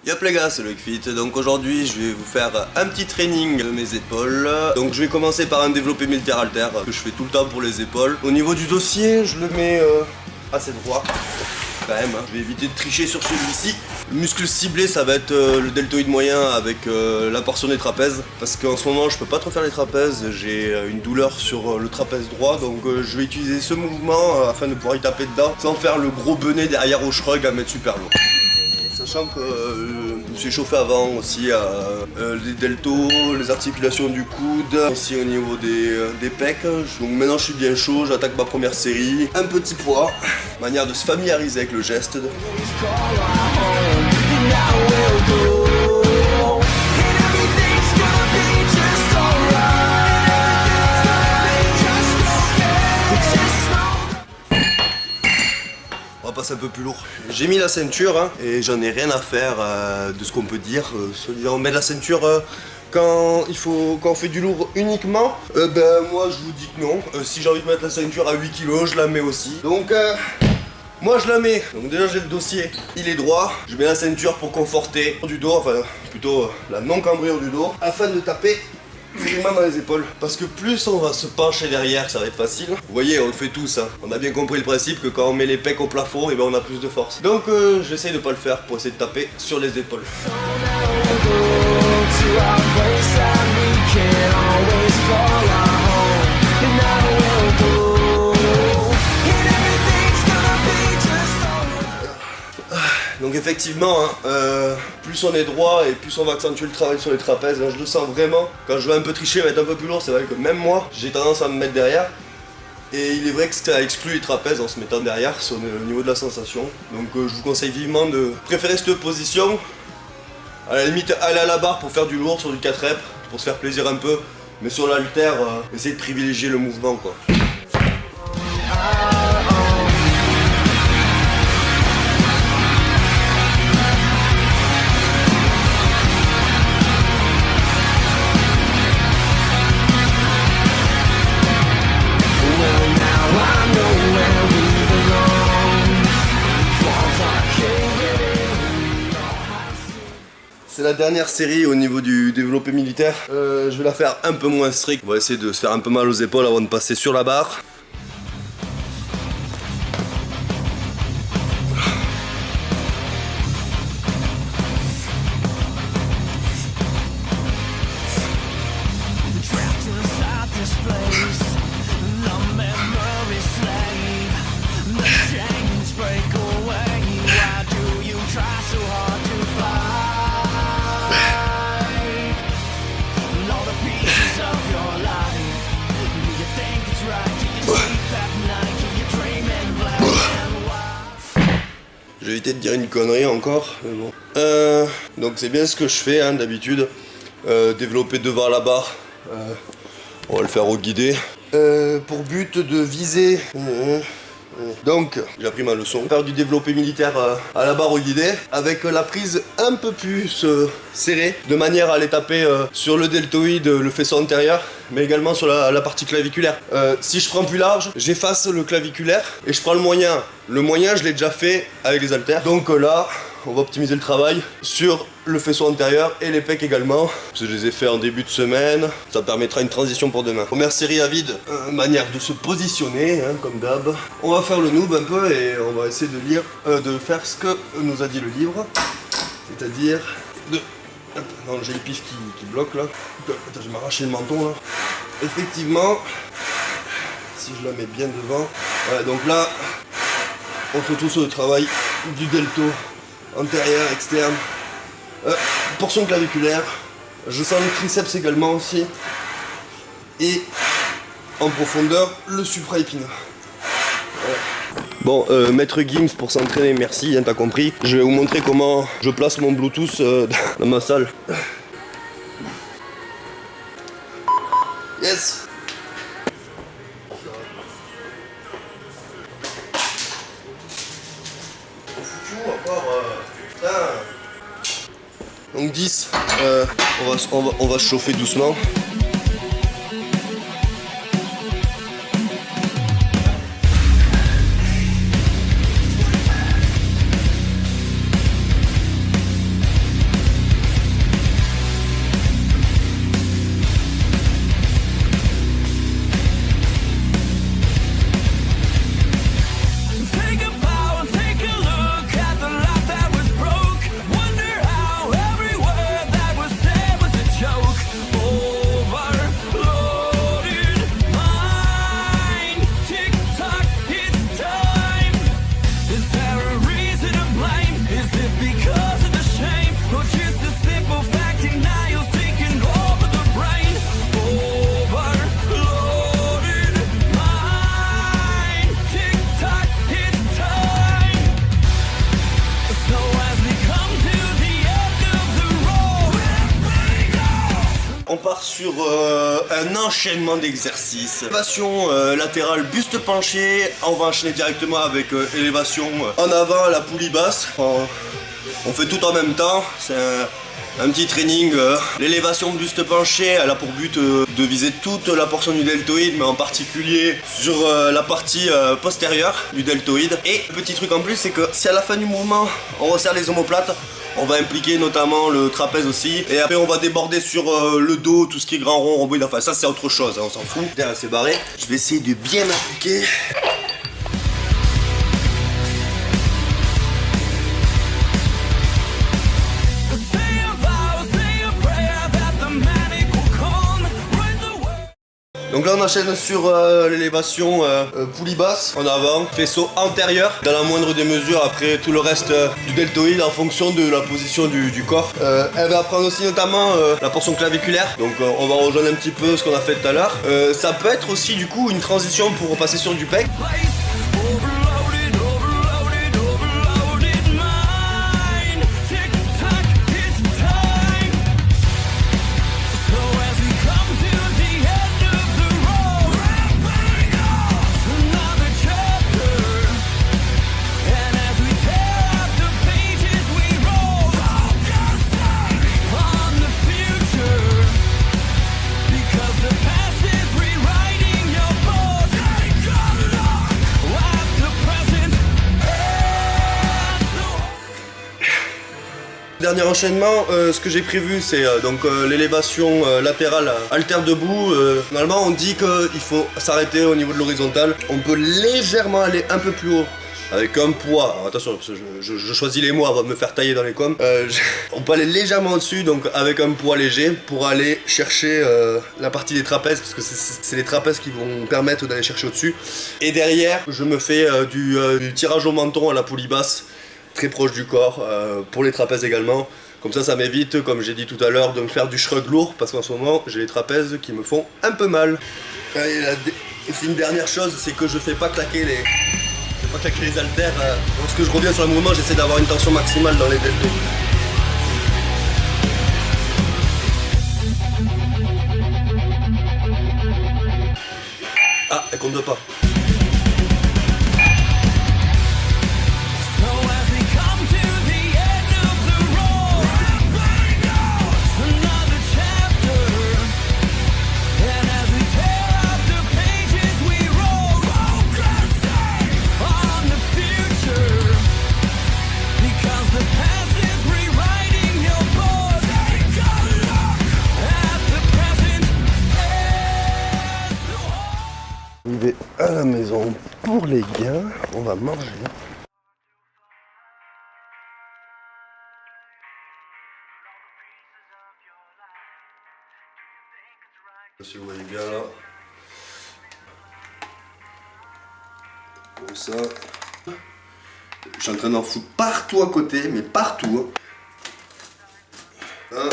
Yop les gars, c'est Loicfit. Donc aujourd'hui je vais vous faire un petit training de mes épaules. Donc je vais commencer par un développé militaire halter que je fais tout le temps pour les épaules. Au niveau du dossier, je le mets assez droit. Quand même, hein. Je vais éviter de tricher sur celui-ci. Le muscle ciblé, ça va être le deltoïde moyen avec la portion des trapèzes. Parce qu'en ce moment, je peux pas trop faire les trapèzes. J'ai une douleur sur le trapèze droit. Donc je vais utiliser ce mouvement afin de pouvoir y taper dedans sans faire le gros benet derrière au shrug à mettre super lourd. Sachant que je me suis chauffé avant aussi les deltos, les articulations du coude, aussi au niveau des pecs. Donc maintenant je suis bien chaud, j'attaque ma première série. Un petit poids, manière de se familiariser avec le geste. On va passer un peu plus lourd. J'ai mis la ceinture hein, et j'en ai rien à faire de ce qu'on peut dire. On met la ceinture quand on fait du lourd uniquement. Ben moi je vous dis que non. Si j'ai envie de mettre la ceinture à 8 kg, je la mets aussi. Donc moi je la mets. Donc déjà j'ai le dossier, il est droit. Je mets la ceinture pour conforter du dos, enfin plutôt la non-cambrure du dos, afin de taper vraiment dans les épaules. Parce que plus on va se pencher derrière, ça va être facile. Vous voyez, on le fait tous. Hein. On a bien compris le principe que quand on met les pecs au plafond, et ben on a plus de force. Donc j'essaye de pas le faire pour essayer de taper sur les épaules. Donc effectivement, hein, plus on est droit et plus on va accentuer le travail sur les trapèzes. Hein, je le sens vraiment. Quand je veux un peu tricher, mettre un peu plus lourd, c'est vrai que même moi, j'ai tendance à me mettre derrière. Et il est vrai que ça exclut les trapèzes en se mettant derrière au niveau de la sensation. Donc je vous conseille vivement de préférer cette position. À la limite, aller à la barre pour faire du lourd sur du 4 reps, pour se faire plaisir un peu. Mais sur l'halter, essayez de privilégier le mouvement quoi. C'est la dernière série au niveau du développé militaire. Je vais la faire un peu moins strict. On va essayer de se faire un peu mal aux épaules avant de passer sur la barre. Je vais éviter de dire une connerie encore, mais bon. Donc c'est bien ce que je fais hein, d'habitude. Développer devant la barre. On va le faire au guidé. Pour but de viser. Donc, j'ai appris ma leçon. Faire du développé militaire à la barre au guidé, avec la prise un peu plus serrée, de manière à aller taper sur le deltoïde, le faisceau antérieur, mais également sur la partie claviculaire. Si je prends plus large, j'efface le claviculaire et je prends le moyen. Le moyen, je l'ai déjà fait avec les haltères. Donc là, on va optimiser le travail sur le faisceau antérieur et les pecs également. Parce que je les ai fait en début de semaine. Ça permettra une transition pour demain. Première série à vide, manière de se positionner, hein, comme d'hab. On va faire le noob un peu et on va essayer de faire ce que nous a dit le livre. C'est-à-dire de... Non, j'ai le pif qui bloque là. Attends, je vais m'arracher le menton là. Effectivement, si je la mets bien devant. Voilà, donc là, on fait tout sur le travail du delto. Antérieur, externe, portion claviculaire, je sens le triceps également aussi, et en profondeur le supraépineux. Bon, maître Gims pour s'entraîner, merci, hein, t'as compris. Je vais vous montrer comment je place mon Bluetooth dans ma salle. Yes. Donc 10, on va se chauffer doucement. On part sur un enchaînement d'exercices. Élévation latérale buste penché. On va enchaîner directement avec élévation en avant, la poulie basse. On fait tout en même temps. C'est un petit training. L'élévation buste penché, elle a pour but de viser toute la portion du deltoïde, mais en particulier sur la partie postérieure du deltoïde. Et petit truc en plus, c'est que si à la fin du mouvement on resserre les omoplates, on va impliquer notamment le trapèze aussi. Et après on va déborder sur le dos, tout ce qui est grand rond, rhomboïde. Enfin ça c'est autre chose, hein, on s'en fout. Derrière c'est barré. Je vais essayer de bien appliquer. Donc là on enchaîne sur l'élévation poulie basse en avant, faisceau antérieur dans la moindre des mesures, après tout le reste du deltoïde en fonction de la position du corps. Elle va apprendre aussi notamment la portion claviculaire, donc on va rejoindre un petit peu ce qu'on a fait tout à l'heure. Ça peut être aussi du coup une transition pour passer sur du pec. Dernier enchaînement, ce que j'ai prévu c'est donc l'élévation latérale haltère debout. Normalement on dit qu'il faut s'arrêter au niveau de l'horizontale. On peut légèrement aller un peu plus haut avec un poids. Alors, attention, je choisis les mots avant de me faire tailler dans les coms. On peut aller légèrement au-dessus, donc avec un poids léger pour aller chercher la partie des trapèzes, parce que c'est les trapèzes qui vont permettre d'aller chercher au-dessus. Et derrière, je me fais du tirage au menton à la poulie basse, très proche du corps, pour les trapèzes également. Comme ça m'évite, comme j'ai dit tout à l'heure, de me faire du shrug lourd, parce qu'en ce moment, j'ai les trapèzes qui me font un peu mal. Et c'est une dernière chose, c'est que je fais pas claquer les haltères. Lorsque je reviens sur le mouvement, j'essaie d'avoir une tension maximale dans les deltos. Ah, elle compte pas. Arrivé à la maison pour les gains, on va manger. Si vous voyez bien là, comme ça, je suis en train d'en foutre partout à côté, mais partout. Hein.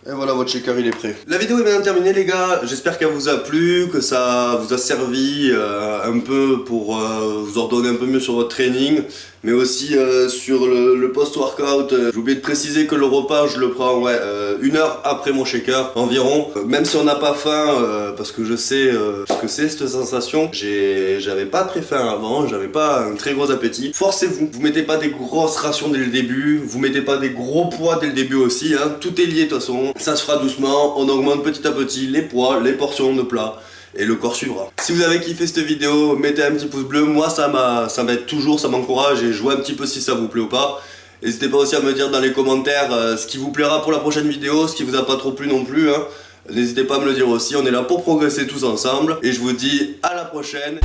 Et voilà, votre shaker il est prêt. La vidéo est maintenant terminée les gars, j'espère qu'elle vous a plu, que ça vous a servi un peu pour vous ordonner un peu mieux sur votre training, mais aussi sur le post-workout. J'ai oublié de préciser que le repas je le prends 1 heure après mon shaker environ, même si on n'a pas faim, parce que je sais ce que c'est cette sensation. J'avais pas très faim avant, j'avais pas un très gros appétit. Forcez-vous, vous mettez pas des grosses rations dès le début, vous mettez pas des gros poids dès le début aussi, hein. Tout est lié de toute façon. Ça se fera doucement, on augmente petit à petit les poids, les portions de plat et le corps suivra. Si vous avez kiffé cette vidéo, mettez un petit pouce bleu, moi ça m'aide toujours, ça m'encourage et je vois un petit peu si ça vous plaît ou pas. N'hésitez pas aussi à me dire dans les commentaires ce qui vous plaira pour la prochaine vidéo, ce qui vous a pas trop plu non plus, hein. N'hésitez pas à me le dire aussi, on est là pour progresser tous ensemble et je vous dis à la prochaine.